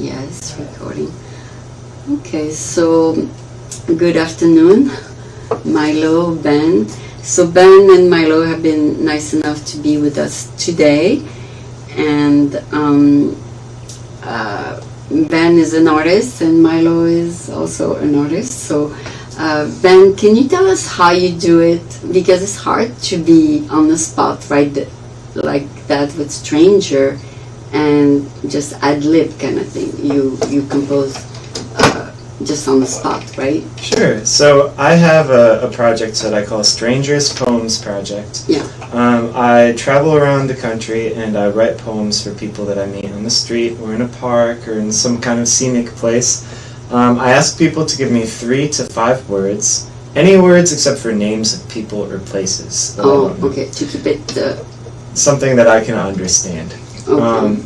Yes, recording. Okay, so good afternoon, Milo, Ben. So Ben and Milo have been nice enough to be with us today, and Ben is an artist and Milo is also an artist. So Ben, can you tell us how you do it? Because it's hard to be on the spot, right? Like that with stranger and just ad-lib kind of thing. You compose just on the spot, right? Sure. So I have a project that I call Strangers Poems Project. Yeah. I travel around the country and I write poems for people that I meet on the street or in a park or in some kind of scenic place. I ask people to give me 3 to 5 words, any words except for names of people or places. Okay, to keep it... something that I can understand. Okay.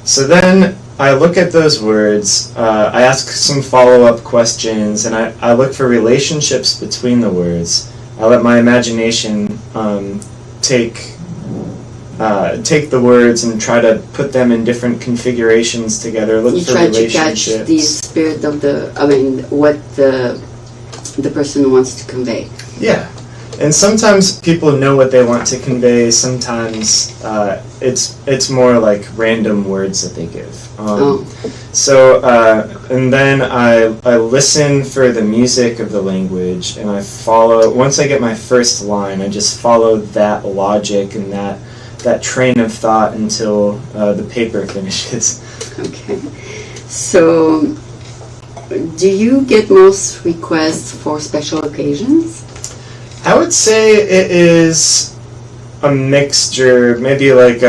So then I look at those words, I ask some follow-up questions, and I look for relationships between the words. I let my imagination take the words and try to put them in different configurations together, look for relationships. You try to catch the spirit of what the person wants to convey. Yeah. And sometimes people know what they want to convey, sometimes it's more like random words that they give. So, and then I listen for the music of the language, and I follow, once I get my first line, I just follow that logic and that train of thought until the paper finishes. Okay. So, do you get most requests for special occasions? I would say it is a mixture, maybe like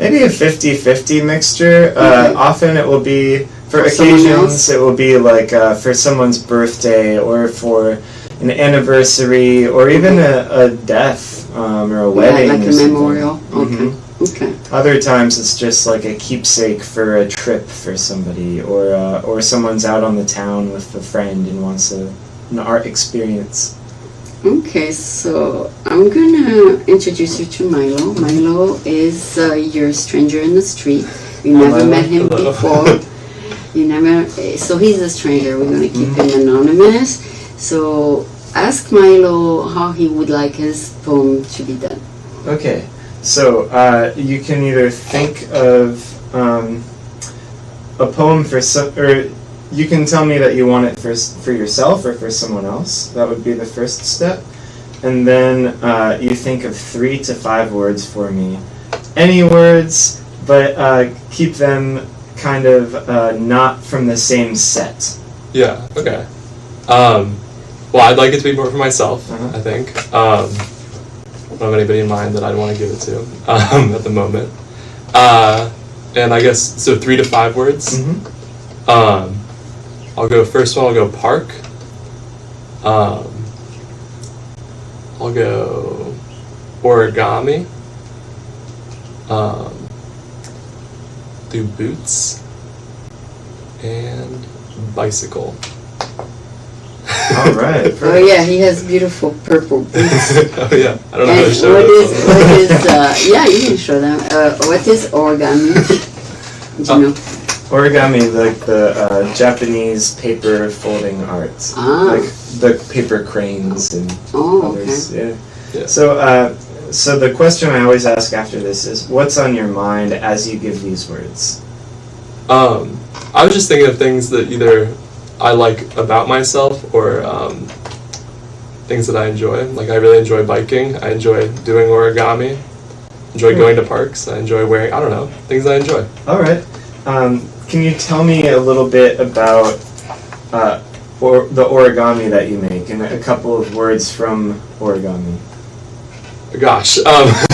maybe a 50-50 mixture. Okay. Often it will be, for someone occasions, else? it will be like for someone's birthday or for an anniversary or even a death or a wedding. Yeah, like or a something. memorial. Okay. Mm-hmm. Okay. Other times it's just like a keepsake for a trip for somebody, or someone's out on the town with a friend and wants an art experience. Okay, so I'm gonna introduce you to Milo. Milo is your stranger in the street. You never met him before. You never. So he's a stranger. We're gonna keep him anonymous. So ask Milo how he would like his poem to be done. Okay, so you can either think of a poem for or you can tell me that you want it for yourself or for someone else. That would be the first step. And then you think of 3 to 5 words for me. Any words, but keep them kind of not from the same set. Yeah, okay. Well, I'd like it to be more for myself, I think. I don't have anybody in mind that I'd want to give it to at the moment. And I guess, so 3 to 5 words. Mm-hmm. I'll go first one, I'll go park. I'll go origami. Do boots. And bicycle. All right. Oh yeah, he has beautiful purple boots. Oh yeah, I don't know how to And show what that. is yeah, you can show them. What is origami? Do you know? Origami, like the Japanese paper folding art, like the paper cranes and others. Okay. Yeah. So the question I always ask after this is, what's on your mind as you give these words? I was just thinking of things that either I like about myself or things that I enjoy. Like I really enjoy biking. I enjoy doing origami. Enjoy going to parks. I enjoy wearing, I don't know, things I enjoy. All right. Can you tell me a little bit about or the origami that you make and a couple of words from origami? Gosh, I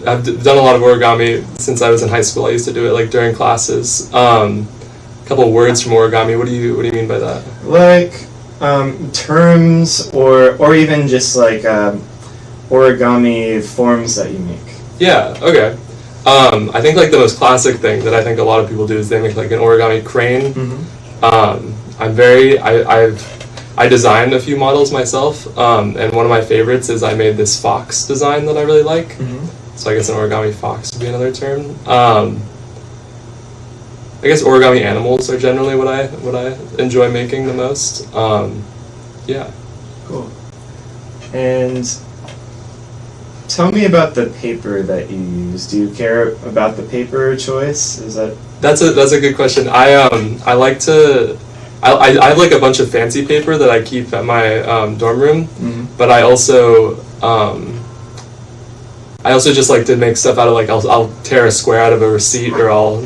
have done a lot of origami since I was in high school. I used to do it like during classes. A couple of words from origami. What do you mean by that? Like terms or even just like origami forms that you make. Yeah. Okay. I think like the most classic thing that I think a lot of people do is they make like an origami crane. Mm-hmm. I designed a few models myself, and one of my favorites is I made this fox design that I really like. Mm-hmm. So I guess an origami fox would be another term. I guess origami animals are generally what I enjoy making the most. Yeah. Cool. And tell me about the paper that you use. Do you care about the paper choice? Is that That's a good question. I like to. I have like a bunch of fancy paper that I keep at my dorm room, but I also just like to make stuff out of like I'll tear a square out of a receipt, or I'll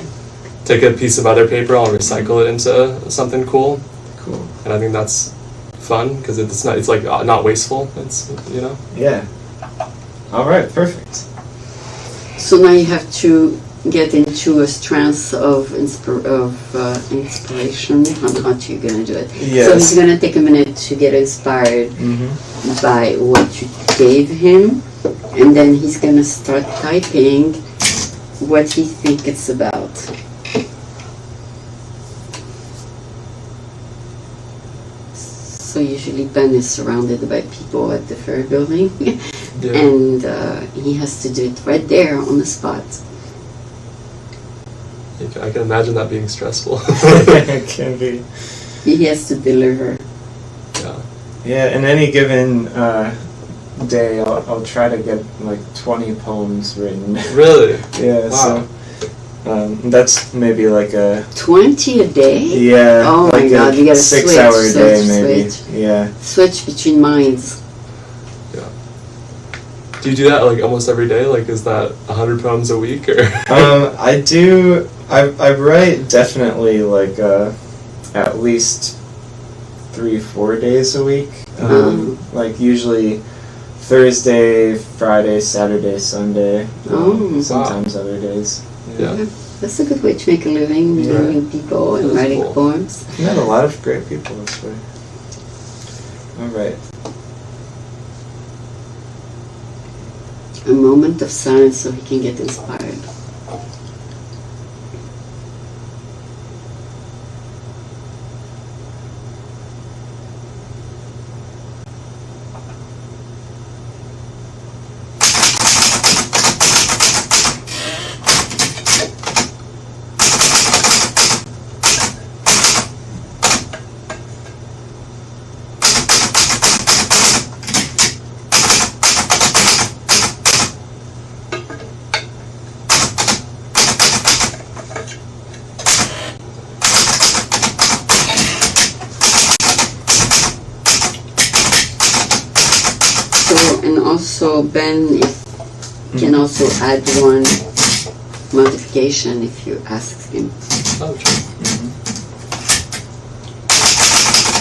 take a piece of other paper, I'll recycle it into something cool. Cool. And I think that's fun because it's like not wasteful. It's Yeah. All right. Perfect. So now you have to get into a trance of inspiration. How you gonna do it? Yes. So he's gonna take a minute to get inspired by what you gave him, and then he's gonna start typing what he thinks it's about. So usually Ben is surrounded by people at the fair building, and he has to do it right there on the spot. I can imagine that being stressful. It can be. He has to deliver. Yeah. Yeah. In any given day, I'll try to get like 20 poems written. Really? Yeah. Wow. So that's maybe like a 20 a day? yeah. Oh my like God! a You gotta 6 switch, hour day maybe. switch. Yeah. Switch between minds. Yeah. Do you do that like almost every day? Like, is that 100 poems a week or? I do. I write definitely like at least 3-4 days a week. Like usually Thursday, Friday, Saturday, Sunday. Sometimes other days. Yeah. That's a good way to make a living, meeting people and That's writing cool. poems. We met a lot of great people this way. All right. A moment of silence so he can get inspired. And also Ben can also add one modification if you ask him. Oh, true.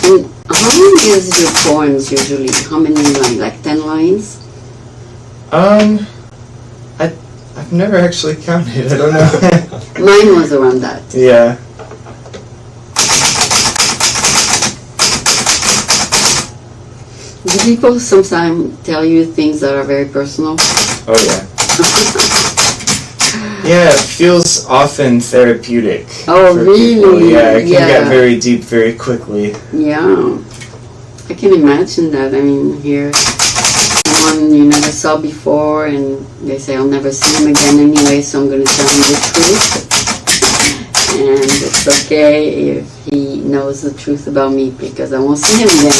And how long is your poems usually? How many lines? Like 10 lines? I've never actually counted. I don't know. Mine was around that. Yeah. Do people sometimes tell you things that are very personal? Oh yeah. Yeah, it feels often therapeutic. Oh, for really? people. Yeah, it can Yeah. get very deep very quickly. Yeah, I can imagine that. I mean, here, someone you never saw before, and they say, I'll never see him again anyway, so I'm going to tell him the truth. And it's okay if he knows the truth about me, because I won't see him again.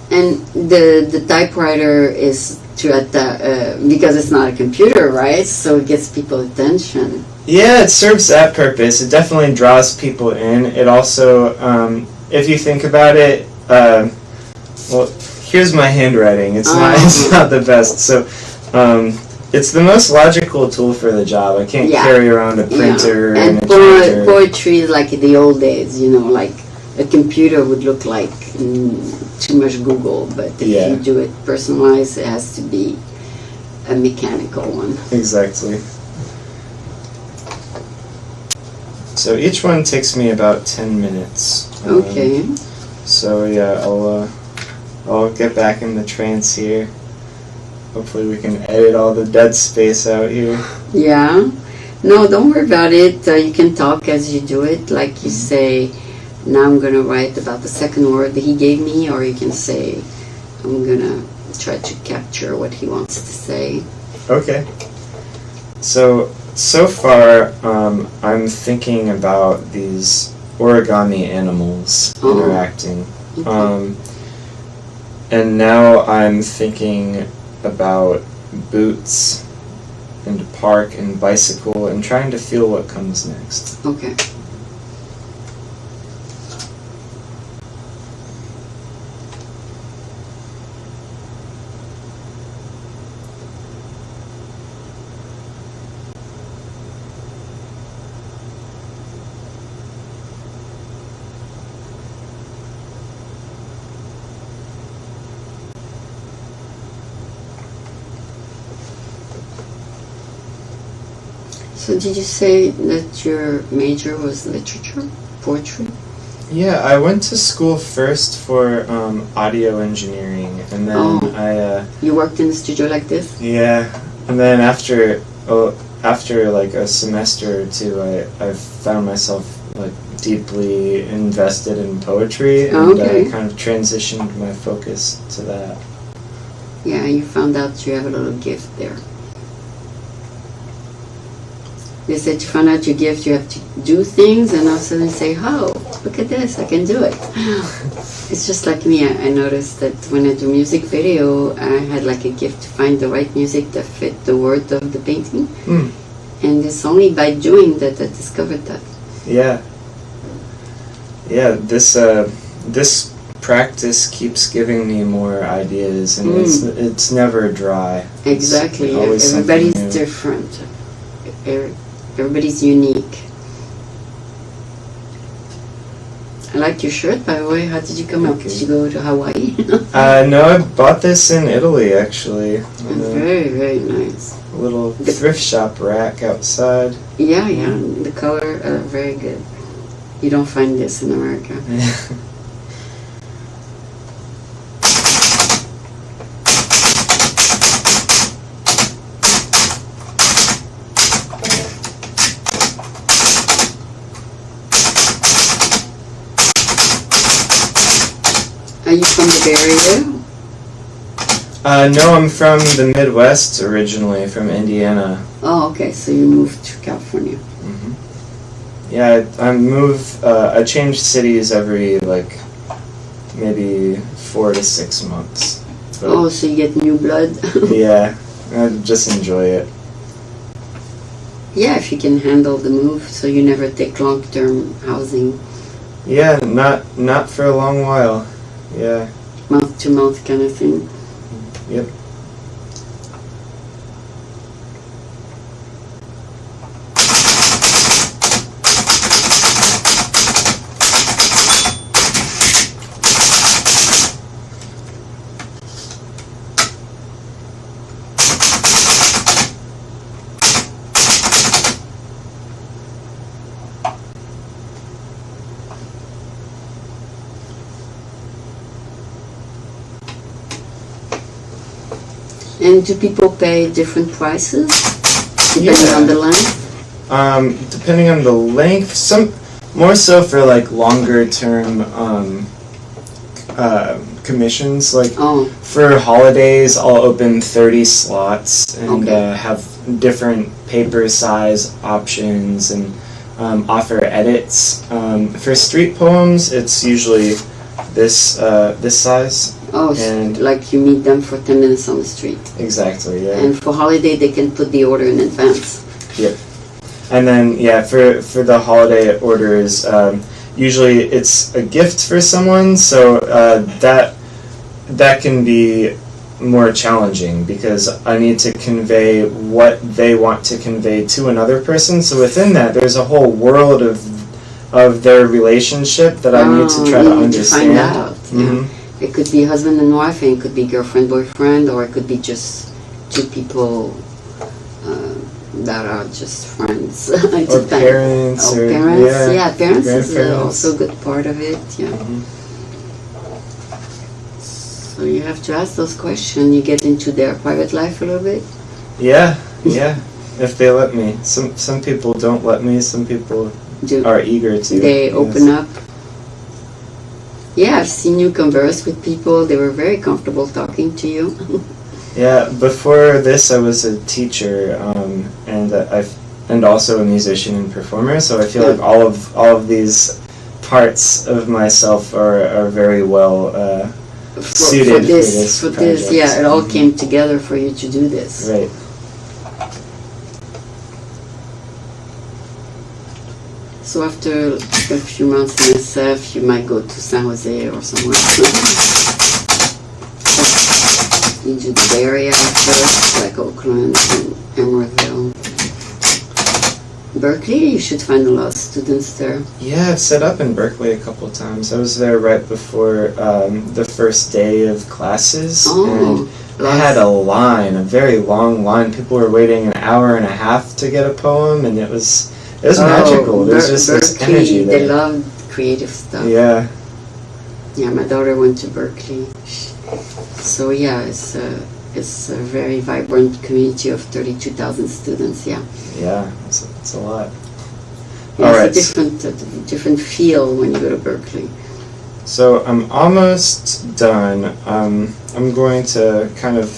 And the typewriter is because it's not a computer, right? So it gets people's attention. Yeah, it serves that purpose. It definitely draws people in. It also, if you think about it, well, here's my handwriting. It's not the best. So, it's the most logical tool for the job. I can't carry around a printer and a printer. Poetry is like in the old days, like a computer would look like too much Google, but if you do it personalized, it has to be a mechanical one. Exactly. So each one takes me about 10 minutes. Okay. So yeah, I'll get back in the trance here. Hopefully we can edit all the dead space out here. Yeah. No, don't worry about it. You can talk as you do it. Like you say, now I'm gonna write about the second word that he gave me, or you can say I'm gonna try to capture what he wants to say. Okay. So far, I'm thinking about these origami animals interacting. Okay. And now I'm thinking about boots and park and bicycle and trying to feel what comes next. Okay. So did you say that your major was literature, poetry? Yeah, I went to school first for audio engineering, and then You worked in a studio like this? yeah, and then after like a semester or two, I found myself like deeply invested in poetry, and Okay. I kind of transitioned my focus to that. Yeah, you found out you have a little gift there. They said you found out your gift, you have to do things, and all of a sudden say, oh, look at this, I can do it. It's just like me. I noticed that when I do music video, I had like a gift to find the right music that fit the word of the painting. Mm. And it's only by doing that I discovered that. Yeah. Yeah, this practice keeps giving me more ideas, and it's never dry. Exactly. It's always something Everybody's new. different. Everybody's unique. I like your shirt, by the way. How did you come up? Thank Did you. you go to Hawaii? No, I bought this in Italy actually. On Very, very nice. a little thrift shop rack outside. Yeah, the color, very good. You don't find this in America. Are you from the Bay Area? No, I'm from the Midwest originally, from Indiana. Oh, okay, so you moved to California. Hmm. Yeah, I change cities every like maybe 4 to 6 months. But, Oh, so you get new blood? yeah, I just enjoy it. Yeah, if you can handle the move, so you never take long-term housing, Yeah, not for a long while. Yeah. month-to-month kind of thing. Yep. And do people pay different prices depending on the length? Depending on the length, some more so for like longer term commissions. Like Oh, for holidays, I'll open 30 slots and Okay. have different paper size options and offer edits. For street poems, it's usually this size. oh, And- like you meet them for 10 minutes on the street. Exactly. Yeah. And for holiday, they can put the order in advance. And then, yeah, for the holiday orders, usually it's a gift for someone, so that can be more challenging because I need to convey what they want to convey to another person. So within that, there's a whole world of their relationship that I need to try to you need understand. to find out. Yeah. Mhm. It could be husband and wife, and it could be girlfriend, boyfriend, or it could be just two people that are just friends. It Or depends. parents, Oh, or parents, yeah, parents is grandparents. also a good part of it, yeah. Mhm. So you have to ask those questions. You get into their private life a little bit. Yeah, if they let me. Some people don't let me. Some people Do are eager to. they yes. open up? Yeah, I've seen you converse with people. They were very comfortable talking to you. Yeah, before this I was a teacher, and also a musician and performer. So I feel like all of these parts of myself are very well suited for this project. Yeah, it all came together for you to do this. Right. So after a few months in SF, you might go to San Jose or somewhere. You do the Bay Area first, like Oakland and Emeraldville. Berkeley, you should find a lot of students there. Yeah, I've set up in Berkeley a couple times. I was there right before the first day of classes, and I had a line, a very long line. People were waiting an hour and a half to get a poem, and it was magical. There's just this Berkeley, energy there. they love creative stuff. Yeah. Yeah, my daughter went to Berkeley. So yeah, it's a very vibrant community of 32,000 students, yeah. Yeah, it's a lot. Yeah, All right. It's a different feel when you go to Berkeley. So I'm almost done. I'm going to kind of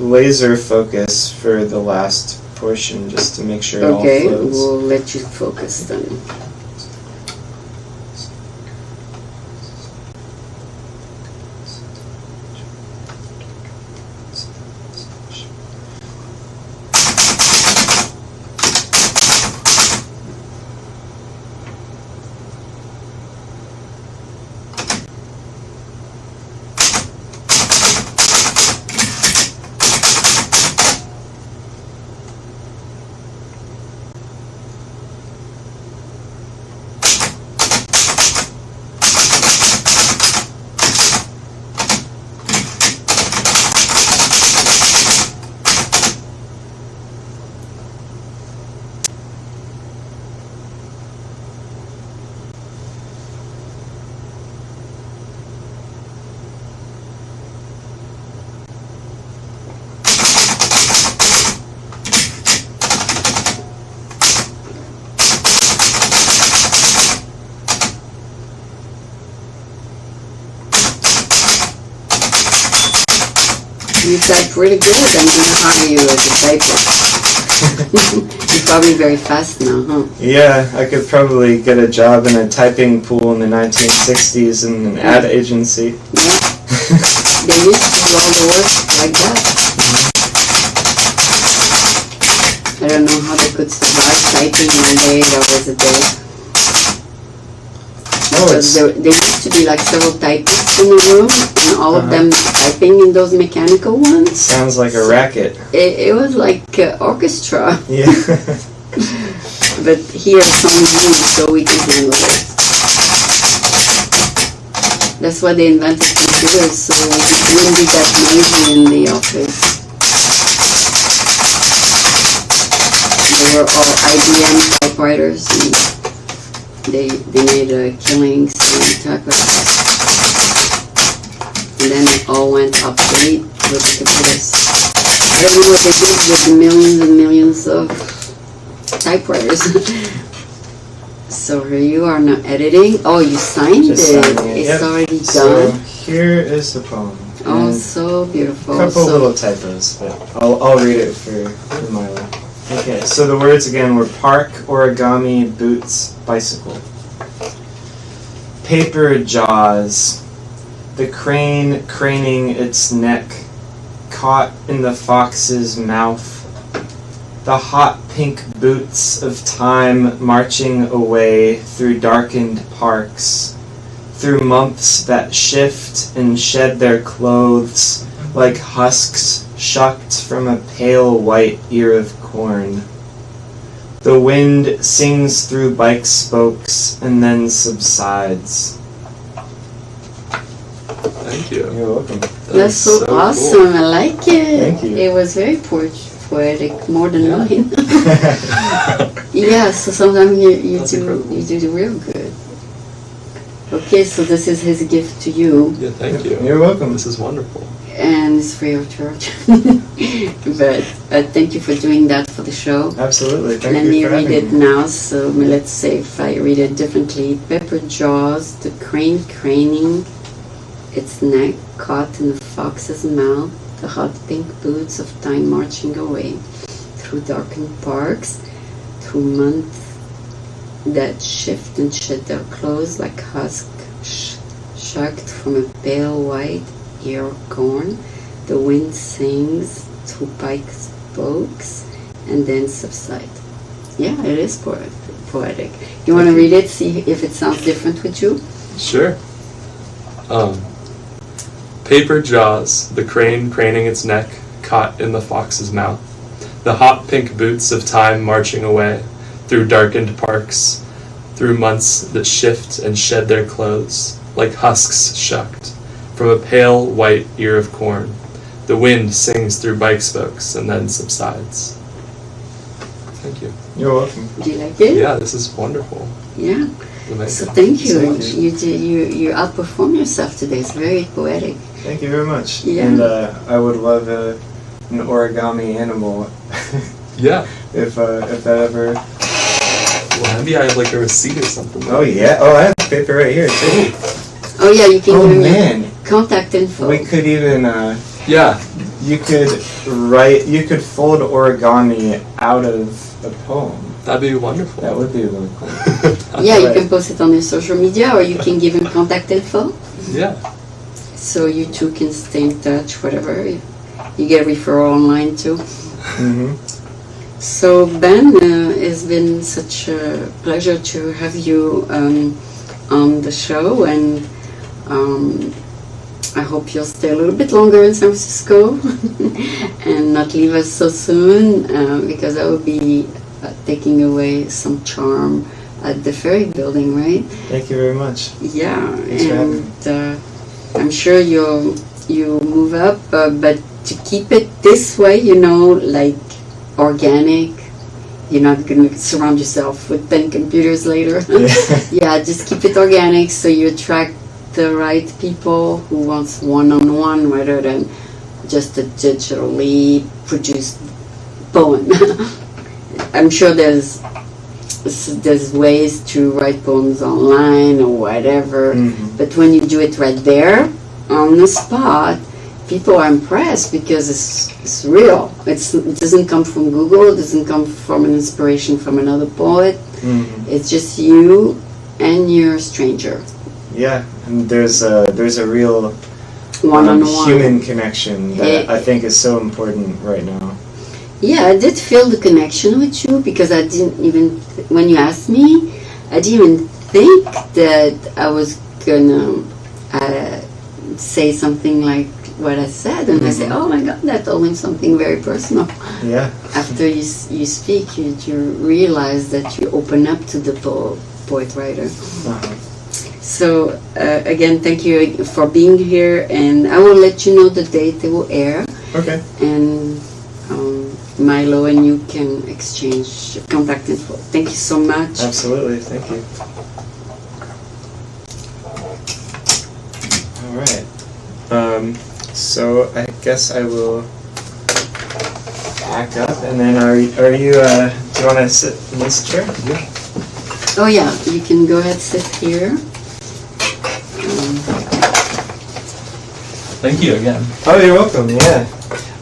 laser focus for the last portion just to make sure it all Okay, flows. we'll let you focus then. You type really good. I'm going to hire you as a typer. You're probably very fast now, huh? Yeah, I could probably get a job in a typing pool in the 1960s in an ad agency. Yeah. They used to do all the work like that. I don't know how they could survive typing in a day. That was a day. Because there used to be like several typists in the room, and all of them typing in those mechanical ones. Sounds like a racket. It was like orchestra. Yeah. But here it's only you, so we can handle it. That's why they invented computers, so it wouldn't be that noisy in the office. They were all IBM typewriters, and they made a killing selling typewriters. And then it all went obsolete with the computers. I don't know what they did with the millions and millions of typewriters. So here you are now editing. Oh, you signed Just it. signing it. It's Yep. already So done. here is the poem. Oh, And so beautiful. a couple So- little typos, but I'll read it for Milo. Okay, so the words again were park, origami, boots, bicycle. Paper jaws, the crane craning its neck, caught in the fox's mouth. The hot pink boots of time marching away through darkened parks, through months that shift and shed their clothes like husks shucked from a pale white ear of corn. The wind sings through bike spokes and then subsides. Thank you. You're welcome. That's so cool. awesome. I like it. Thank you. It was very poetic, more than Yeah. mine. Yeah, so sometimes you That's do incredible. you do real good. Okay, so this is his gift to you. Yeah, thank you. You're welcome. This is wonderful. and it's free of charge. But thank you for doing that for the show. Absolutely. Thank Let you me for read having it me. now. So let's say if I read it differently. Pepper jaws, the crane craning its neck, caught in the fox's mouth, the hot pink boots of time marching away through darkened parks, through months that shift and shed their clothes like husk shucked from a pale white ear of corn. The wind sings through pike spokes and then subside. Yeah, it is poetic. You want to read it, see if it sounds different with you? Sure. Paper jaws, the crane craning its neck, caught in the fox's mouth. The hot pink boots of time marching away, through darkened parks, through months that shift and shed their clothes, like husks shucked, from a pale white ear of corn. The wind sings through bike spokes and then subsides. Thank you. You're welcome. Do you like it? Yeah, this is wonderful. Yeah. Amazing. So thank you. Thank you. You outperformed yourself today. It's very poetic. Thank you very much. Yeah. And I would love an origami animal Yeah. if that ever. Well, maybe I have like a receipt or something. Oh yeah. Oh, I have the paper right here too. Oh yeah, you can Oh give me man. contact info. We could even. Yeah. You could write. You could fold origami out of a poem. That'd be wonderful. That would be really cool. Yeah, you Right. can post it on your social media, or you can give him contact info. Yeah. So you two can stay in touch, whatever. You get a referral online too. Mm-hmm. So Ben, it's been such a pleasure to have you on the show, and I hope you'll stay a little bit longer in San Francisco and not leave us so soon, because that would be taking away some charm at the Ferry Building, right? Thank you very much. Yeah, Thanks for having and I'm sure you'll move up, but to keep it this way, like organic. You're not going to surround yourself with 10 computers later. Yeah. Yeah, just keep it organic so you attract the right people who wants one-on-one rather than just a digitally produced poem. I'm sure there's ways to write poems online or whatever, Mhm. but when you do it right there on the spot, people are impressed because it's real. It doesn't come from Google. It doesn't come from an inspiration from another poet. Mhm. It's just you and your stranger, Yeah, and there's a real one-on-one. human connection that Yeah. I think is so important right now. Yeah, I did feel the connection with you because I didn't even, when you asked me, I didn't even think that I was gonna say something like what I said, and I said, oh my God, that told him something very personal. Yeah. After you speak, you realize that you open up to the poet-writer. Uh-huh. So, again, thank you for being here, and I will let you know the date they will air, Okay. and Milo and you can exchange contact info. Thank you so much. Absolutely. Thank you. All right. So I guess I will back up, and then are you? Do you want to sit in this chair? Yeah. Oh yeah, you can go ahead sit here. Thank you again. Oh, you're welcome. Yeah.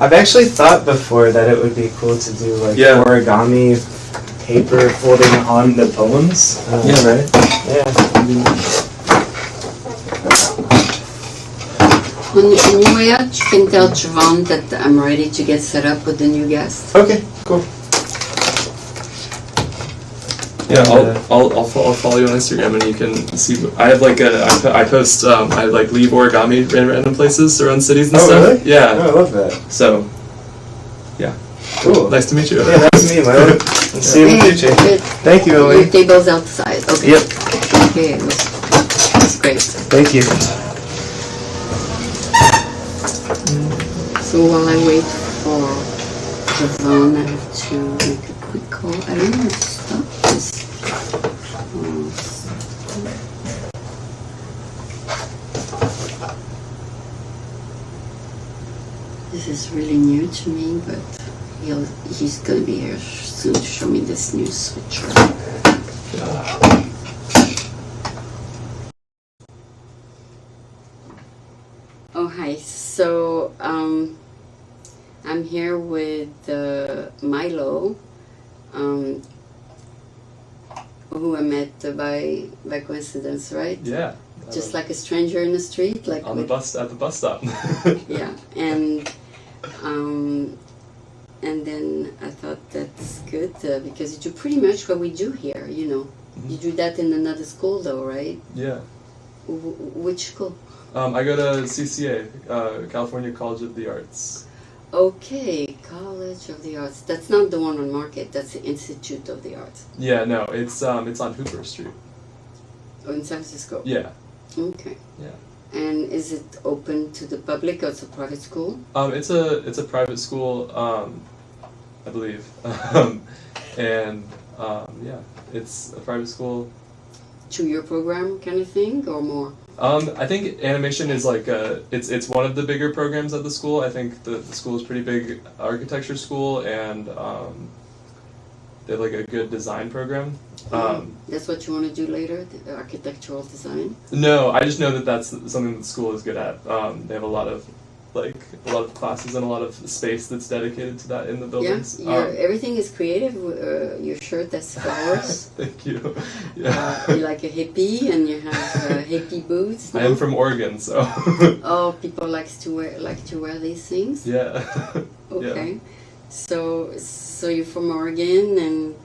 I've actually thought before that it would be cool to do like Yeah. origami paper folding on the poems. Yeah. Right? Yeah. On your way out, you can tell Javon that I'm ready to get set up with the new guest. Okay, cool. Yeah, And, I'll follow you on Instagram and you can see. I have like I post I like leave origami in random places around cities and Oh, stuff. really? Yeah. Oh, I love that. So, yeah. Cool. Nice to meet you. Yeah, that's me, Milo. See you in the Hey, future. good. Thank you, Your Emily. table's outside. Okay. Yep. Okay, that's great. Thank you. So while I wait for Javon, I have to make a quick call. I don't know how to stop this. This is really new to me, but he's gonna be here soon to show me this new switcher. Oh, hi. So, I'm here with Milo, who I met by coincidence, right? Yeah. Just like a stranger in the street, like on the bus at the bus stop. Yeah, and then I thought that's good because you do pretty much what we do here. Mm-hmm. You do that in another school, though, right? Yeah. Which school? I go to CCA, California College of the Arts. Okay, College of the Arts. That's not the one on Market. That's the Institute of the Arts. Yeah, no, it's on Hooper Street. Oh, in San Francisco. Yeah. Okay. Yeah. And is it open to the public, or it's a private school? It's a private school, I believe, and yeah, it's a private school. 2-year program kind of thing, or more? I think animation is like it's one of the bigger programs at the school. I think the school is pretty big architecture school, and they have like a good design program. That's what you want to do later, the architectural design? No, I just know that that's something that the school is good at. They have a lot of classes and a lot of space that's dedicated to that in the buildings. Yeah, everything is creative. Your shirt has flowers. Thank you. Yeah. You're like a hippie, and you have hippie boots. No? I am from Oregon, so. Oh, people like to wear these things. Yeah. Okay, Yeah. so you're from Oregon, and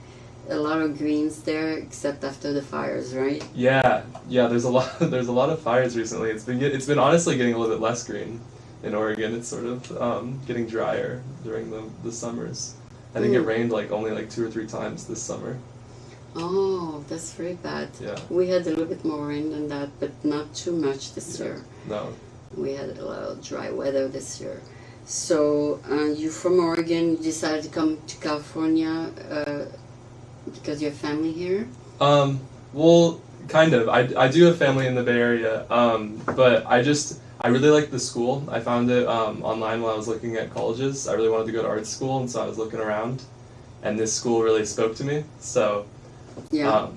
a lot of greens there, except after the fires, right? Yeah. There's a lot of fires recently. It's been honestly getting a little bit less green in Oregon. It's sort of getting drier during the summers. I think it rained only 2 or 3 times this summer. Oh, that's very bad. Yeah. We had a little bit more rain than that, but not too much this year. No. We had a lot of dry weather this year. So you're from Oregon. You decided to come to California because you have family here. Well, kind of. I do have family in the Bay Area, but I really liked the school. I found it online while I was looking at colleges. I really wanted to go to art school, and so I was looking around, and this school really spoke to me. So, yeah.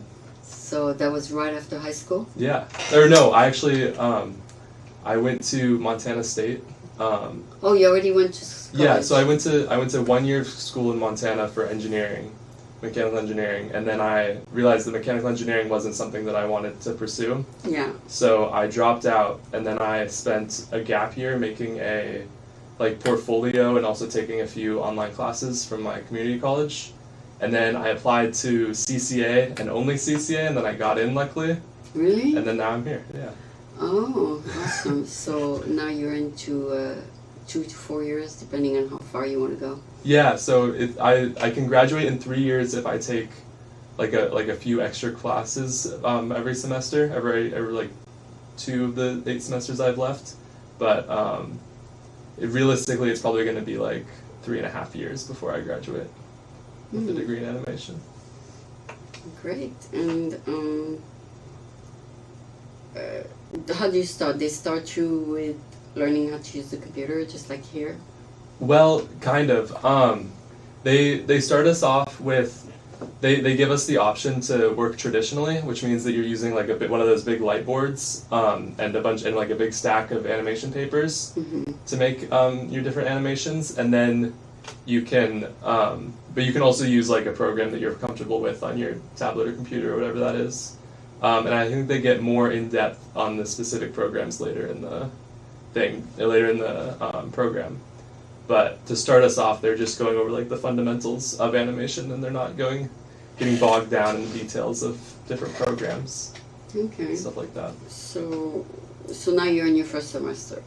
So that was right after high school? Yeah. Or no, I actually, I went to Montana State. Oh, you already went to college? Yeah, so I went to 1 year of school in Montana for engineering, mechanical engineering, and then I realized that mechanical engineering wasn't something that I wanted to pursue. Yeah. So I dropped out, and then I spent a gap year making a portfolio and also taking a few online classes from my community college. And then I applied to CCA and only CCA, and then I got in luckily. Really? And then now I'm here. Yeah. Oh, awesome. So now you're into 2 to 4 years, depending on how far you want to go. Yeah, so I can graduate in 3 years if I take a few extra classes every semester, every 2 of the 8 semesters I've left. But realistically, it's probably going to be 3.5 years before I graduate with a degree in animation. Great. And how do you start? They start you with learning how to use the computer, just like here? Well, kind of. They start us off with they give us the option to work traditionally, which means that you're using one of those big light boards and a big stack of animation papers to make your different animations, and then you can but you can also use a program that you're comfortable with on your tablet or computer or whatever that is. And I think they get more in depth on the specific programs later in the program. But to start us off, they're just going over the fundamentals of animation, and they're not getting bogged down in the details of different programs. Okay. Stuff like that. So now you're in your first semester.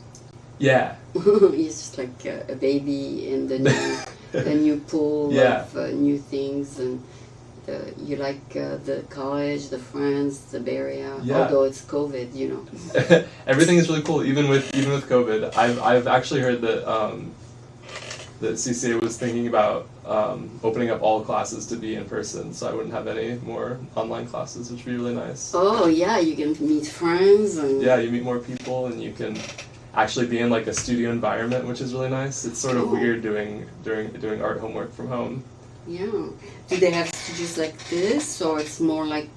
Yeah. You're just like a baby in the new pool of new things, and you like the college, the friends, the Bay Area. Yeah. Although it's COVID, Everything is really cool, even with COVID. I've actually heard that CCA was thinking about opening up all classes to be in person, so I wouldn't have any more online classes, which would be really nice. Oh yeah, you can meet friends and yeah, you meet more people, and you can actually be in like a studio environment, which is really nice. It's sort of Oh. weird doing art homework from home. Yeah. Do they have studios like this, or it's more like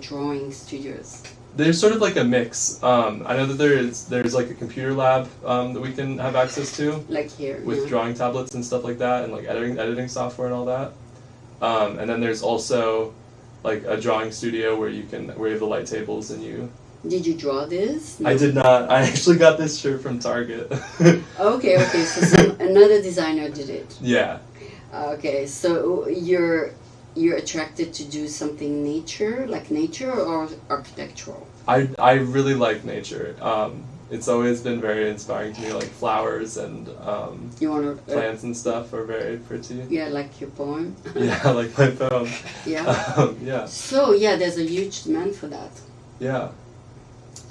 drawing studios? There's sort of like a mix. I know that there's like a computer lab that we can have access to Like here. with yeah. drawing tablets and stuff like that, and like editing software and all that. And then there's also like a drawing studio where you have the light tables and you. Did you draw this? I did not. I actually got this shirt from Target. Okay, so another designer did it. Yeah. Okay, so you're attracted to do something nature or architectural? I really like nature. It's always been very inspiring to me, like flowers and You want to? plants and stuff are very pretty. Yeah, like your poem. Yeah, like my poem. Yeah. Yeah, So yeah, there's a huge demand for that. yeah,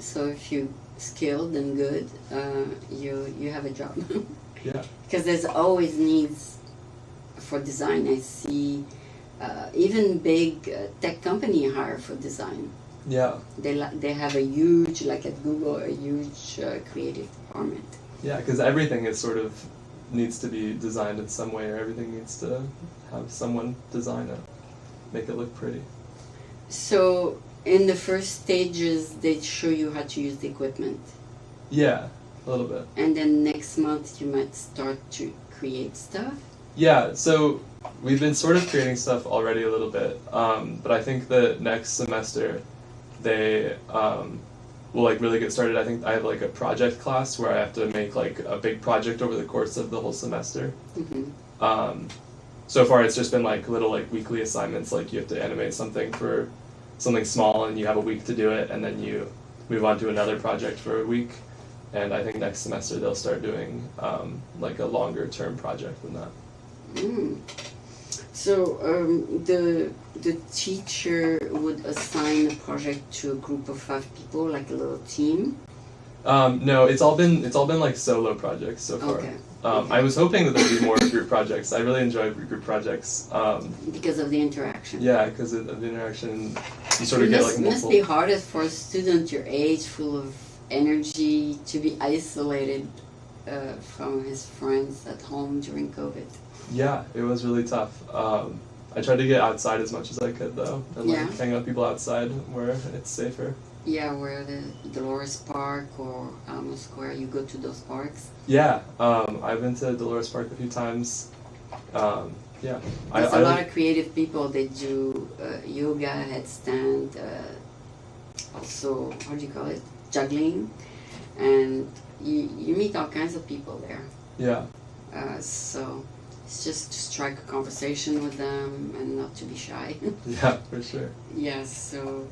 So if you're skilled and good, you have a job. yeah, Because there's always needs for design. I see even big tech company hire for design. yeah, They have a huge, like at Google, a huge creative department. yeah. Because everything is sort of needs to be designed in some way, or everything needs to have someone design it, make it look pretty. So in the first stages, they show you how to use the equipment, Yeah, a little bit. and then next month you might start to create stuff. Yeah, so we've been sort of creating stuff already a little bit, but I think that next semester they will like really get started. I think I have like a project class where I have to make like a big project over the course of the whole semester. Hmm. So far it's just been like little like weekly assignments, like you have to animate something for something small and you have a week to do it, and then you move on to another project for a week. And I think next semester they'll start doing like a longer term project than that. Mm. So the teacher would assign a project to a group of 5 people, like a little team. No, it's all been like solo projects so far. Okay. I was hoping that there'd be more group projects. I really enjoy group projects. Because of the interaction. Yeah, because of the interaction, you sort of It get must, like must multiple. be hardest for a student your age, full of energy, to be isolated from his friends at home during COVID. Yeah, it was really tough. I tried to get outside as much as I could though, and like Yeah. hang out with people outside where it's safer. Yeah, where the Dolores Park or Alamo Square, you go to those parks. Yeah, I've been to Dolores Park a few times. Yeah, There's a lot of creative people. They do yoga, headstand, also, how do you call it? Juggling. And you meet all kinds of people there. yeah, So it's just to strike a conversation with them and not to be shy. yeah, for sure. Yeah, so,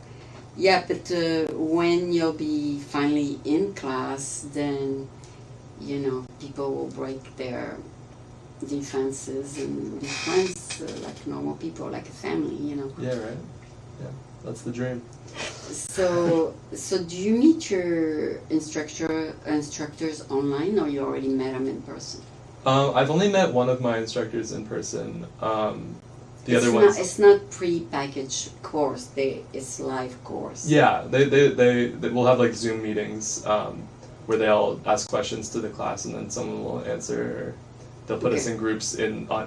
yeah, but when you'll be finally in class, then, people will break their defenses and be friends like normal people, like a family, Yeah, right. Yeah, that's the dream. So do you meet your instructors online, or you already met them in person? I've only met one of my instructors in person. The other It's ones. It's not pre-packaged course. It's live course. Yeah, they will have like Zoom meetings where they'll ask questions to the class and then someone will answer. Or they'll put us Okay. in groups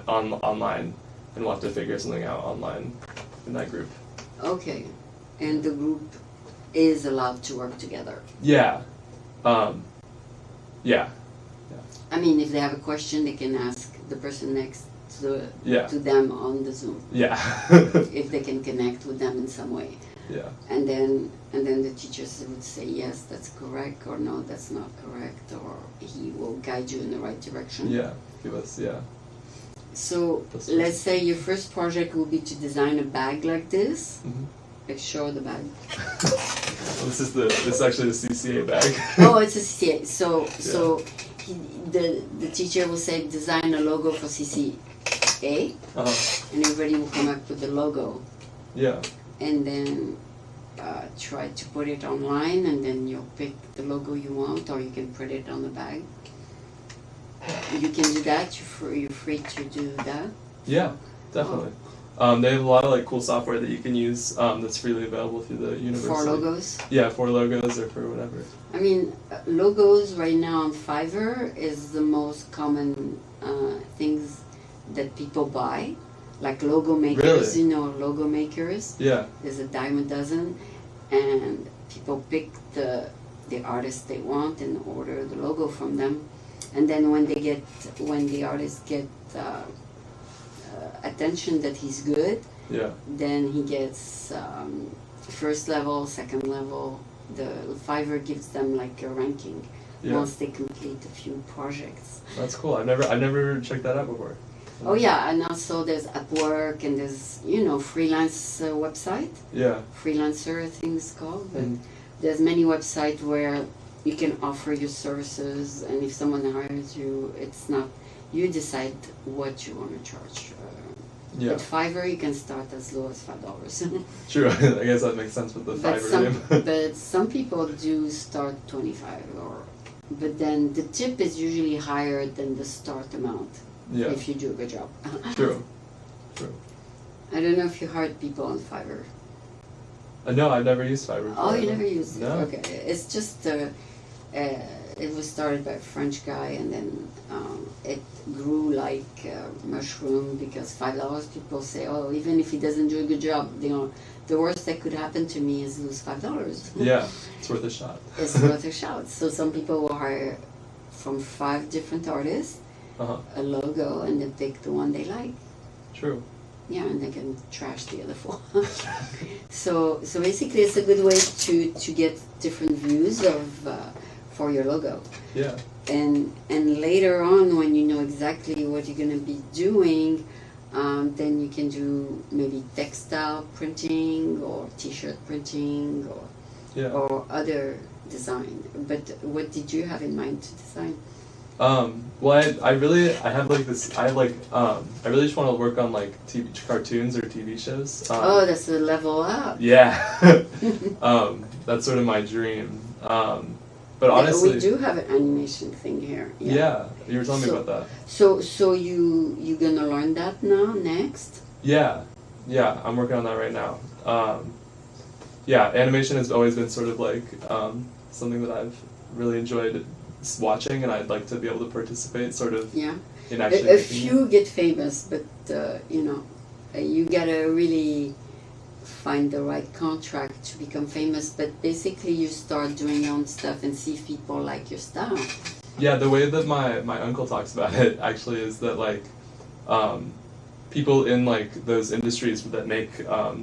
online, and we'll have to figure something out online in that group. Okay, and the group is allowed to work together. Yeah, yeah, I mean, if they have a question, they can ask the person next yeah, to them on the Zoom, yeah, if they can connect with them in some way. yeah, And then the teachers would say, yes, that's correct, or no, that's not correct, or he will guide you in the right direction. yeah. Give us, yeah. So That's let's say your first project will be to design a bag like this. Mhm. Like, show the bag. This is actually the CCA bag. Oh, it's a CCA. So the teacher will say, design a logo for CCA, and everybody will come up with the logo. Yeah, And then try to put it online, and then you'll pick the logo you want, or you can print it on the bag. You can do that. You're free to do that. yeah, definitely. They have a lot of like cool software that you can use that's freely available through the university. For logos? Yeah, for logos or for whatever. I mean, logos right now on Fiverr is the most common things that people buy. Like logo makers, Really? you know, logo makers. Yeah. There's a dime a dozen, and people pick the artist they want and order the logo from them. And then when the artist get attention that he's good, Yeah. then he gets first level, second level. The Fiverr gives them like a ranking Yeah. once they complete a few projects. That's cool. I've never checked that out before. Oh yeah, and also there's Upwork and there's freelance website, Yeah. freelancer things called. But Mm. there's many websites where you can offer your services, and if someone hires you, it's not you decide what you want to charge. Yeah. At Fiverr, you can start as low as $5. True. I guess that makes sense with the Fiverr name. But some people do start 25, but then the tip is usually higher than the start amount Yeah. if you do a good job. True. True. I don't know if you hired people on Fiverr. No, I've never used Fiverr. Oh, you before. never used it? No. Okay. It's just, it was started by a French guy, and then it grew like a mushroom because $5, people say, oh, even if he doesn't do a good job, the worst that could happen to me is lose $5. Yeah, it's worth a shot. It's worth a shot. So some people will hire from 5 different artists Uh-huh. a logo, and then pick the one they like. True. Yeah, and they can trash the other 4. So basically, it's a good way to get different views of for your logo. Yeah. And later on, when you know exactly what you're gonna be doing, then you can do maybe textile printing or T-shirt printing Yeah. or other design. But what did you have in mind to design? Well, I really just want to work on like TV cartoons or TV shows. Oh, that's a level up. Yeah. That's sort of my dream. But honestly, we do have an animation thing here. yeah, you were telling me about that. So you gonna learn that now next? Yeah, I'm working on that right now. Yeah, animation has always been sort of like something that I've really enjoyed watching, and I'd like to be able to participate sort of Yeah. in actually A making it. few get famous, but you gotta really find the right contract to become famous. But basically, you start doing your own stuff and see if people like your style. Yeah, the way that my uncle talks about it actually is that like people in like those industries that make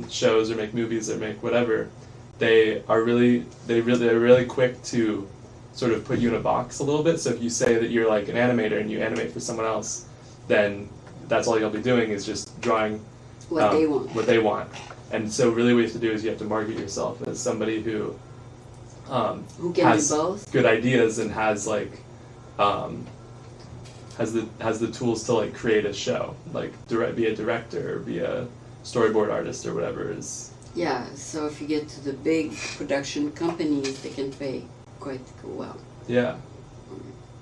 shows or make movies or make whatever, they're really quick to sort of put you in a box a little bit. So if you say that you're like an animator and you animate for someone else, then that's all you'll be doing is just drawing What they want. What they want. And so really what you have to do is you have to market yourself as somebody who Who can has do both? good ideas and has like has the tools to like create a show, like be a director or be a storyboard artist or whatever is. Yeah. So if you get to the big production companies, they can pay quite well. Yeah.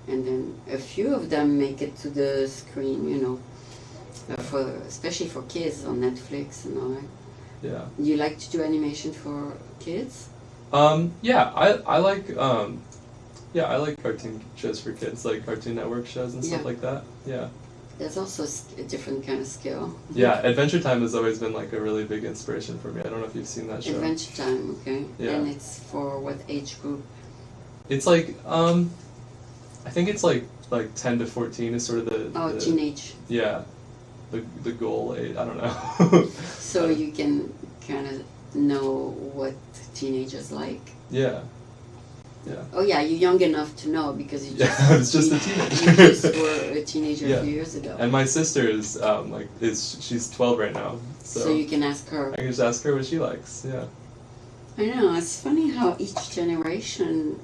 And then a few of them make it to the screen, especially for kids on Netflix and all that. Yeah. You like to do animation for kids? Yeah, I like cartoon shows for kids, like Cartoon Network shows and stuff Yeah. like that. Yeah. That's also a different kind of skill. Yeah, Adventure Time has always been like a really big inspiration for me. I don't know if you've seen that show. Adventure Time, okay. Yeah. And it's for what age group? It's like I think it's like 10 to 14 is sort of the Teenage. Yeah. The goal age, I don't know. So you can kind of know what teenagers like. Yeah. Yeah. Oh yeah, you're young enough to know because you just Yeah, I was just a you teenager. just were a teenager Yeah. a few years ago. And my sister is she's 12 right now. So you can ask her. I can just ask her what she likes. Yeah. I know, it's funny how each generation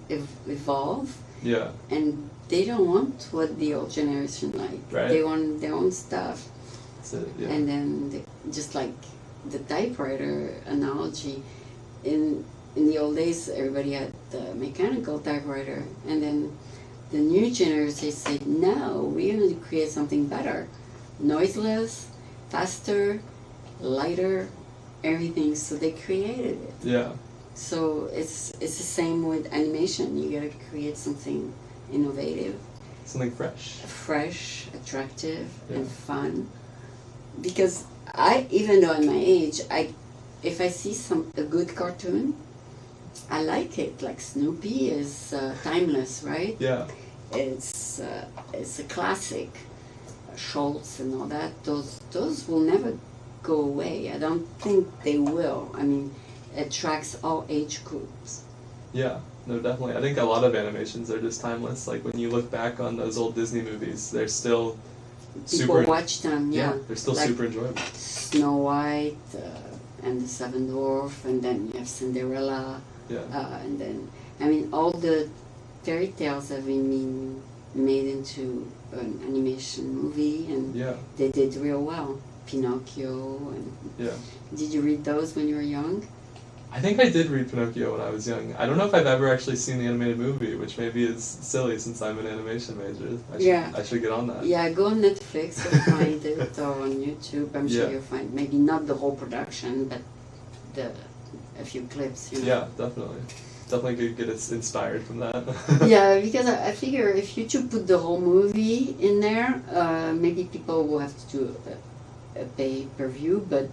evolve, Yeah. and they don't want what the old generation like. Right. They want their own stuff. That's it. Yeah. And then just like the typewriter analogy, in the old days everybody had the mechanical typewriter, and then the new generation said, no, we're going to create something better, noiseless, faster, lighter, everything. So they created it. Yeah. So it's the same with animation. You gotta create something innovative, Something fresh. fresh, attractive, Yeah. and fun. Because even though at my age, if I see a good cartoon, I like it. Like Snoopy is timeless, right? Yeah. It's a classic. Schultz and all that. Those will never go away. I don't think they will. I mean, it attracts all age groups. Yeah. No, definitely. I think a lot of animations are just timeless. Like when you look back on those old Disney movies, they're still People watch them. Yeah, they're still Like super enjoyable. Snow White and the Seven Dwarfs, and then you have Cinderella, Yeah. and then I mean all the fairy tales have been made into an animation movie, and Yeah. they did real well. Pinocchio, and Yeah. did you read those when you were young? I think I did read Pinocchio when I was young. I don't know if I've ever actually seen the animated movie, which maybe is silly since I'm an animation major. I should get on that. Yeah, go on Netflix, you'll find it, or on YouTube. I'm sure Yeah. you'll find maybe not the whole production, but a few clips. You know? Yeah, definitely. Definitely could get it inspired from that. Yeah, because I figure if YouTube put the whole movie in there, maybe people will have to do a pay-per-view, but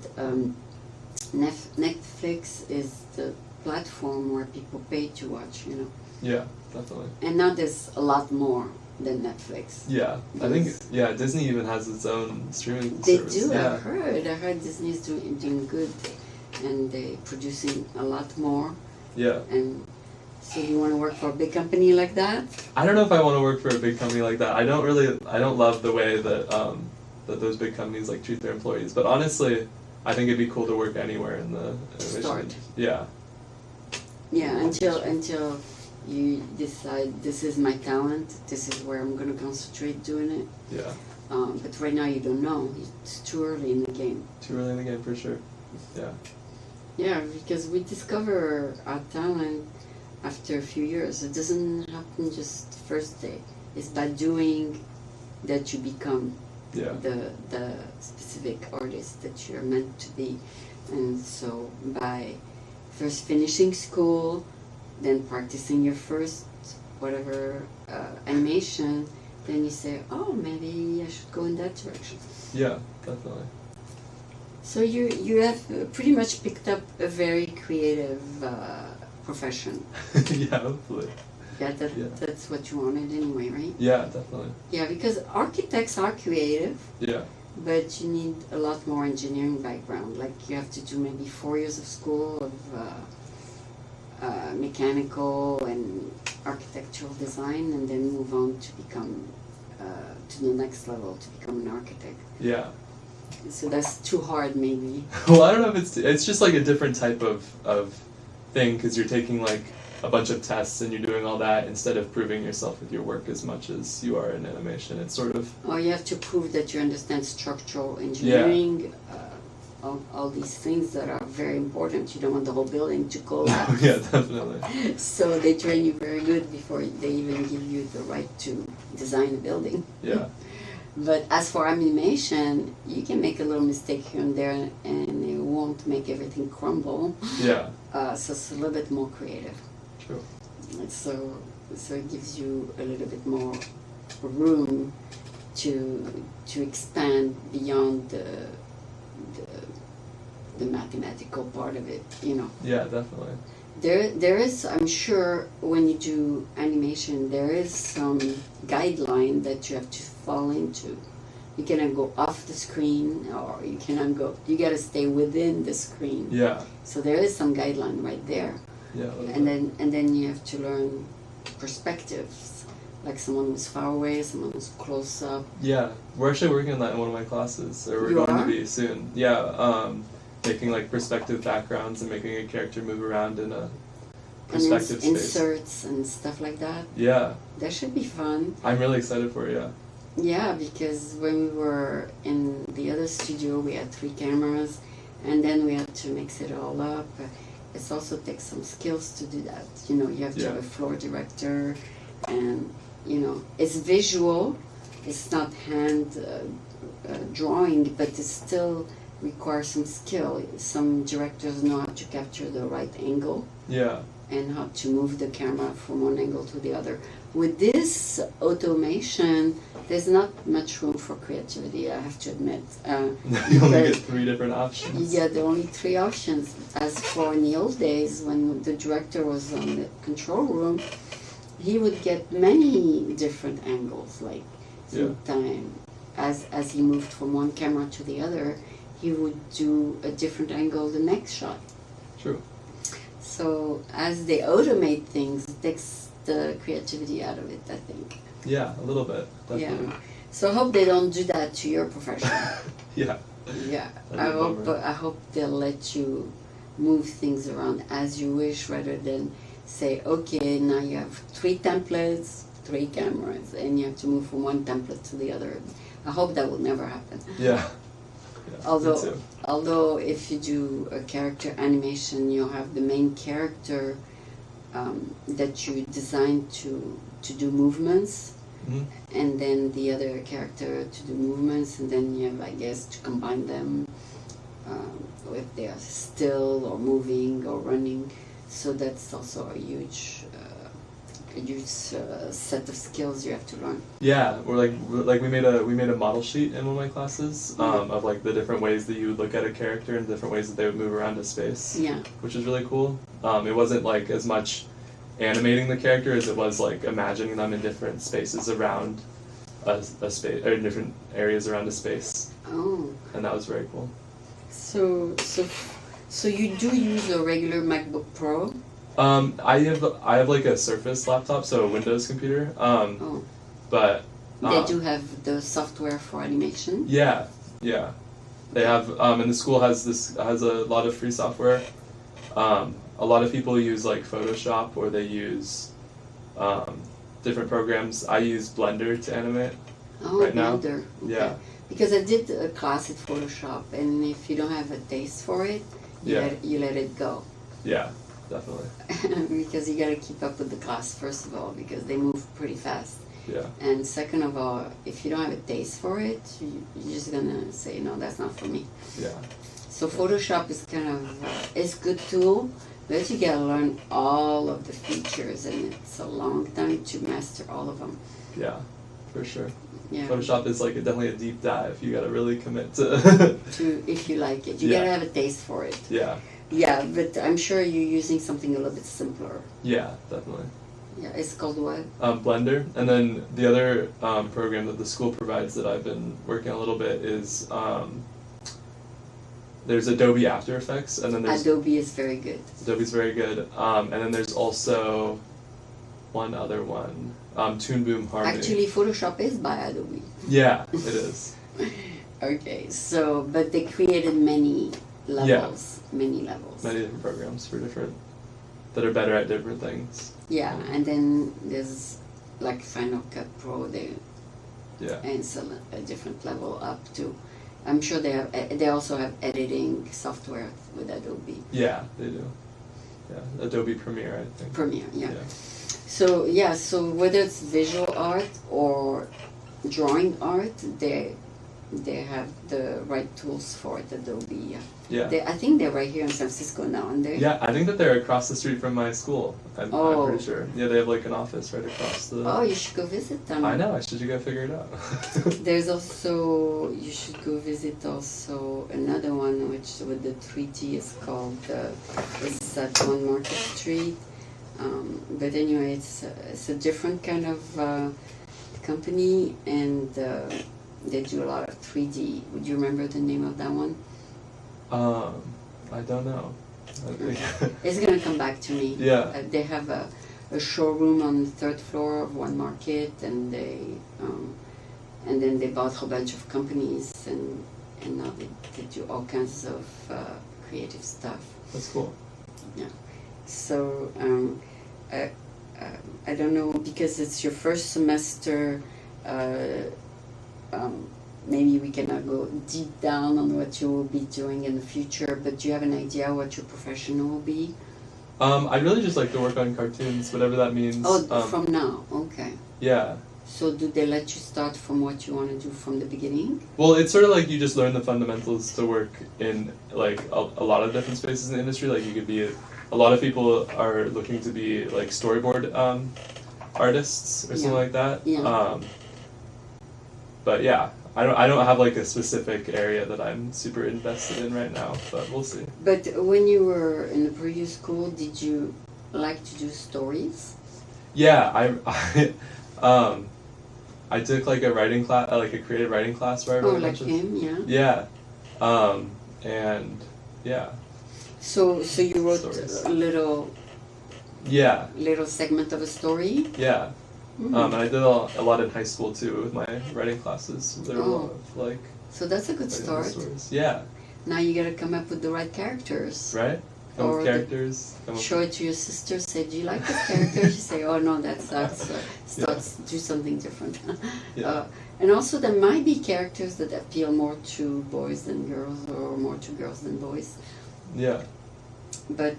Netflix is the platform where people pay to watch, you know. Yeah, definitely. And now there's a lot more than Netflix. Yeah, I think Disney even has its own streaming They service. do. Yeah. I heard Disney's doing good, and they're producing a lot more. Yeah. And so, you want to work for a big company like that? I don't know if I want to work for a big company like that. I don't love the way that that those big companies like treat their employees. But honestly, I think it'd be cool to work anywhere in the animation. Start. Yeah. Yeah, until you decide this is my talent, this is where I'm going to concentrate doing it. Yeah. But right now you don't know. It's too early in the game. Too early in the game for sure. Yeah. Yeah, because we discover our talent after a few years. It doesn't happen just the first day. It's by doing that you become Yeah. the specific artist that you're meant to be. And so by first finishing school, then practicing your first whatever animation, then you say, oh, maybe I should go in that direction. Yeah, definitely. So you have pretty much picked up a very creative profession. Yeah, hopefully. Yeah, Yeah. that's what you wanted anyway, right? Yeah, definitely. Yeah, because architects are creative, Yeah. but you need a lot more engineering background. Like you have to do maybe 4 years of school of mechanical and architectural design, and then move on to become to the next level to become an architect. Yeah. So that's too hard, maybe. Well, I don't know if it's just like a different type of thing because you're taking like a bunch of tests and you're doing all that instead of proving yourself with your work as much as you are in animation. It's sort of Or you have to prove that you understand structural engineering, all these things that are very important. You don't want the whole building to collapse. yeah, definitely. So they train you very good before they even give you the right to design a building. Yeah. But as for animation, you can make a little mistake here and there, and it won't make everything crumble. Yeah. So it's a little bit more creative. True. So it gives you a little bit more room to expand beyond the mathematical part of it, you know. Yeah, definitely. There is, I'm sure, when you do animation, there is some guideline that you have to fall into. You cannot go off the screen, or you cannot go. You got to stay within the screen. Yeah. So there is some guideline right there, Yeah. and then you have to learn perspectives, like someone who's far away, someone who's close up. Yeah, we're actually working on that in one of my classes, or we're You going are? to be soon. Yeah, making like perspective backgrounds and making a character move around in a perspective and space. inserts and stuff like that. Yeah, That should be fun. I'm really excited for it. Yeah. Yeah, because when we were in the other studio, we had 3 cameras, and then we had to mix it all up. It also takes some skills to do that. You know, you have to have a floor director, and you know, it's visual. It's not hand drawing, but it's still require some skill. Some directors know how to capture the right angle Yeah. and how to move the camera from one angle to the other. With this automation, there's not much room for creativity, I have to admit. You only because get 3 different options. you get only 3 options. As for in the old days, when the director was on the control room, he would get many different angles. Like sometime, as he moved from one camera to the other, he would do a different angle the next shot. True. So as they automate things, it takes the creativity out of it, I think. Yeah, a little bit. Definitely. Yeah. So I hope they don't do that to your profession. Yeah. Yeah. That'd be a bummer. I hope they'll let you move things around as you wish, rather than say, okay, now you have 3 templates, 3 cameras, and you have to move from one template to the other. I hope that will never happen. Yeah. Although if you do a character animation, you'll have the main character that you design to do movements, and then the other character to do movements, and then you have, I guess, to combine them if they are still or moving or running. So that's also a huge set of skills you have to learn. Yeah, or like we made a model sheet in one of my classes of like the different ways that you would look at a character and different ways that they would move around a space. Yeah. Which is really cool. It wasn't like as much animating the character as it was like imagining them in different spaces around a space, or in different areas around a space. Oh. And that was very cool. So you do use a regular MacBook Pro? I have like a Surface laptop, so a Windows computer. But they do have the software for animation? Yeah. They have, and the school has a lot of free software. A lot of people use like Photoshop, or they use different programs. I use Blender to animate right now. Blender. Okay. Yeah. Because I did a class at Photoshop, and if you don't have a taste for it, you let it go. Yeah, definitely. Because you got to keep up with the class, first of all, because they move pretty fast. Yeah. And second of all, if you don't have a taste for it, you're just gonna say, no, that's not for me. Yeah. So Photoshop is kind of it's a good tool, but you gotta learn all of the features, and it's a long time to master all of them. Yeah, for sure. Yeah. Photoshop is like definitely a deep dive. You gotta really commit to. If you like it, you gotta have a taste for it. Yeah. Yeah, but I'm sure you're using something a little bit simpler. Yeah, definitely. Yeah, it's called what? Blender, and then the other program that the school provides that I've been working on a little bit is there's Adobe After Effects, and then there's Adobe is very good. Adobe's very good, and then there's also one other one, Toon Boom Harmony. Actually, Photoshop is by Adobe. Yeah, it is. Okay, so but they created many levels, many levels. Many different programs for different that are better at different things. Yeah, and then there's like Final Cut Pro. And it's a different level up to. I'm sure they also have editing software with Adobe. Yeah, they do. Yeah, Adobe Premiere, I think. Premiere, yeah. So whether it's visual art or drawing art, they have the right tools for it, Adobe. Yeah. I think they're right here in San Francisco now, aren't they? Yeah, I think that they're across the street from my school. I'm pretty sure. Yeah, they have like an office right across the. Oh, you should go visit them. I know. I should go figure it out. There's also, you should go visit also another one which with the 3D is called it's at One Market Street. But anyway, it's a different kind of company, and they do a lot of 3D. Would you remember the name of that one? I don't know. It's gonna come back to me. Yeah. They have a showroom on the 3rd floor of One Market, and and then they bought a whole bunch of companies, and now they do all kinds of creative stuff. That's cool. Yeah. So I don't know, because it's your first semester. Maybe we cannot go deep down on what you will be doing in the future, but do you have an idea what your profession will be? I'd really just like to work on cartoons, whatever that means. Oh, from now, okay. Yeah. So do they let you start from what you want to do from the beginning? Well, it's sort of like you just learn the fundamentals to work in like a lot of different spaces in the industry. Like you could be, a lot of people are looking to be like storyboard artists or something Yeah. like that. Yeah. But yeah, I don't have like a specific area that I'm super invested in right now, but we'll see. But when you were in the previous school, did you like to do stories? Yeah, I took like a writing class, like a creative writing class where I Oh, wrote a like bunch of. him, yeah. Yeah, and yeah, So you wrote Stories. a little segment of a story. yeah. Mm. And I did a lot in high school too with my writing classes. There were a lot of like So that's a good writing start. stories. Yeah, Now you gotta come up with the right characters. right. Come Or with the- characters. Come up Show it to your sister. Say, "Do you like this character?" She say, "Oh no, that sucks." Do something different. Yeah. And also, there might be characters that appeal more to boys than girls, or more to girls than boys. Yeah, But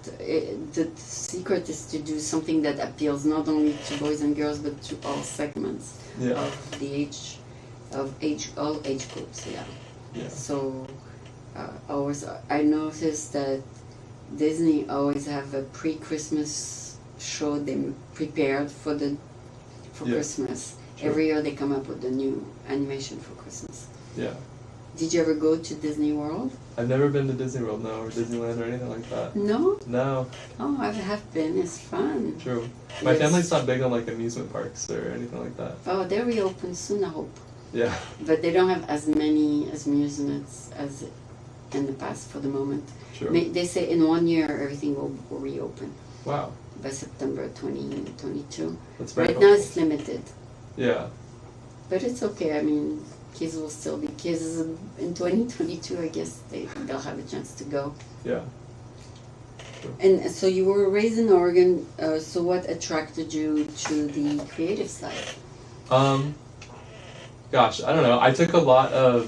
the secret is to do something that appeals not only to boys and girls, but to all segments yeah, of all age groups. Yeah. yeah, So, I noticed that Disney always have a pre-Christmas show they prepared for Yeah. Christmas. True. Every year they come up with a new animation for Christmas. yeah. Did you ever go to Disney World? I've never been to Disney World, no, or Disneyland or anything like that. No? No, Oh, I have been. It's fun. true. My Yes. family's not big on like amusement parks or anything like that. Oh, they reopen soon, I hope. Yeah, But they don't have as many amusements as in the past for the moment. true. They say in 1 year everything will reopen Wow, by September 2022. that's very Right now helpful. it's limited. Yeah, But it's okay. I mean, kids will still be kids. In 2022, I guess they'll have a chance to go. yeah. And so you were raised in Oregon. So what attracted you to the creative side? Gosh, I don't know. I took a lot of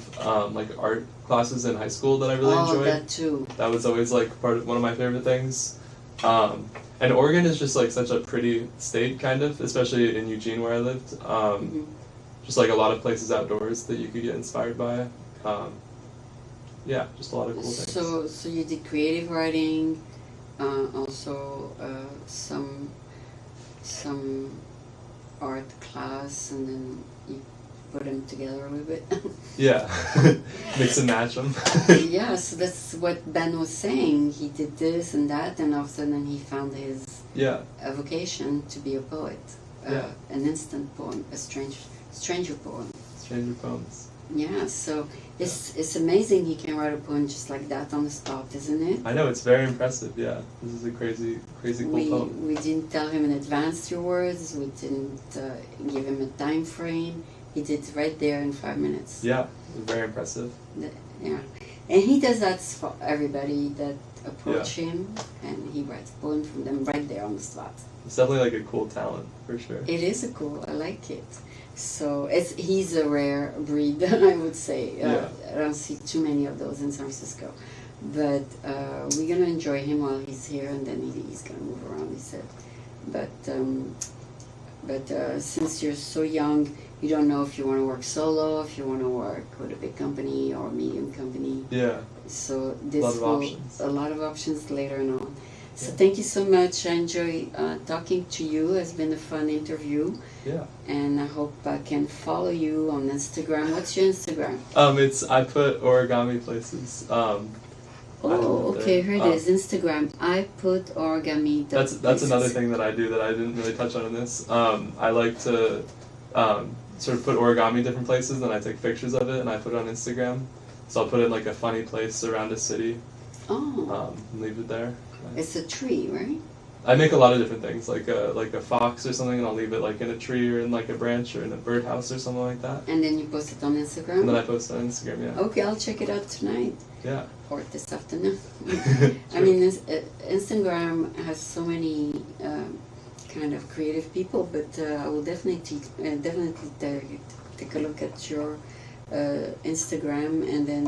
like art classes in high school that I really enjoyed. That too. That was always like one of my favorite things. And Oregon is just like such a pretty state, kind of, especially in Eugene where I lived. Mhm. Just like a lot of places outdoors that you could get inspired by. Yeah, just a lot of cool things. So you did creative writing, also some art class, and then you put them together a little bit. Yeah, mix and match them. Yeah, so that's what Ben was saying. He did this and that, and all of a sudden he found his Yeah, vocation to be a poet. Yeah. An instant poem, a stranger poem. Stranger Poems. Yeah, so it's amazing he can write a poem just like that on the spot, isn't it? I know, it's very impressive. Yeah, this is a crazy cool poem. We didn't tell him in advance your words. We didn't give him a time frame. He did it right there in 5 minutes. Yeah, very impressive. Yeah, and he does that for everybody that approach him, and he writes poems from them right there on the spot. It's definitely like a cool talent for sure. It is a cool. I like it. So he's a rare breed, I would say. Yeah. I don't see too many of those in San Francisco, but we're gonna enjoy him while he's here, and then he's gonna move around. He said, but since you're so young, you don't know if you want to work solo, if you want to work with a big company or a medium company. Yeah, So this options. a lot of options later on. So Yeah. thank you so much. I enjoy talking to you. It's been a fun interview, yeah. and I hope I can follow you on Instagram. What's your Instagram? It's I.put.origami.places. Oh, okay. Here it is. Instagram. I.put.origami. That's another thing that I do that I didn't really touch on in this. I like to sort of put origami different places, then I take pictures of it and I put it on Instagram. So I'll put it in like a funny place around a city, Oh, and leave it there. it's a tree, right? I make a lot of different things, like a fox or something, and I'll leave it like in a tree or in like a branch or in a birdhouse or something like that. And then you post it on And then Instagram. I post it on Instagram. Yeah. Okay, I'll check it out tonight Yeah. or this afternoon. I True. mean, Instagram has so many kind of creative people, but I will definitely take a look at your Instagram, and then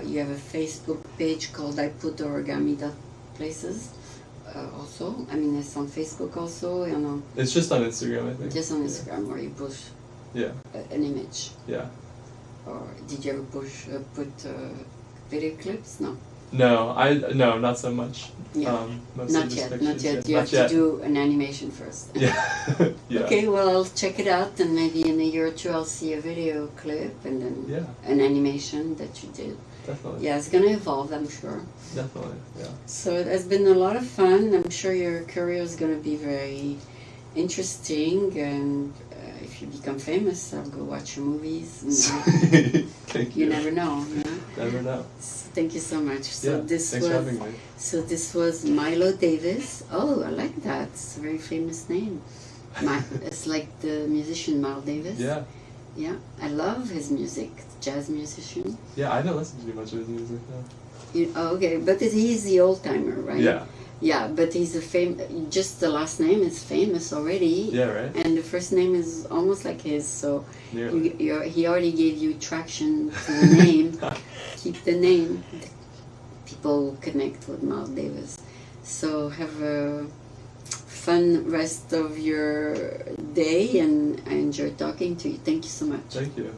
you have a Facebook page called I.put.origami.places. also? I mean, it's on Facebook also, you know, It's just on Instagram, I think. just on Instagram where you push Yeah. an image. Yeah. Or did you ever put video clips? No. No, not so much. Yeah. Mostly Not just yet, pictures. not yet. Yeah. You Not have yet. to do an animation first. Yeah. Yeah. Okay, well, I'll check it out, and maybe in a year or two I'll see a video clip and then Yeah. an animation that you did. Definitely. Yeah, it's gonna evolve, I'm sure. Definitely. Yeah. So it has been a lot of fun. I'm sure your career is gonna be very interesting, and if you become famous, I'll go watch your movies. And Thank you. you never know, you know? Never know. So thank you so much. So Yeah. this Thanks was for having me. So this was Milodaviss. Oh, I like that. It's a very famous name. It's like the musician Miles Davis. Yeah. Yeah, I love his music. Jazz musician. Yeah, I don't listen to too much of his music now. Okay, but he's the old timer, right? Yeah. Yeah, but he's just the last name is famous already. Yeah, right? And the first name is almost like his, so Nearly. he already gave you traction to the name. Keep the name. People connect with Miles Davis. So have a fun rest of your day, and I enjoyed talking to you. Thank you so much. Thank you.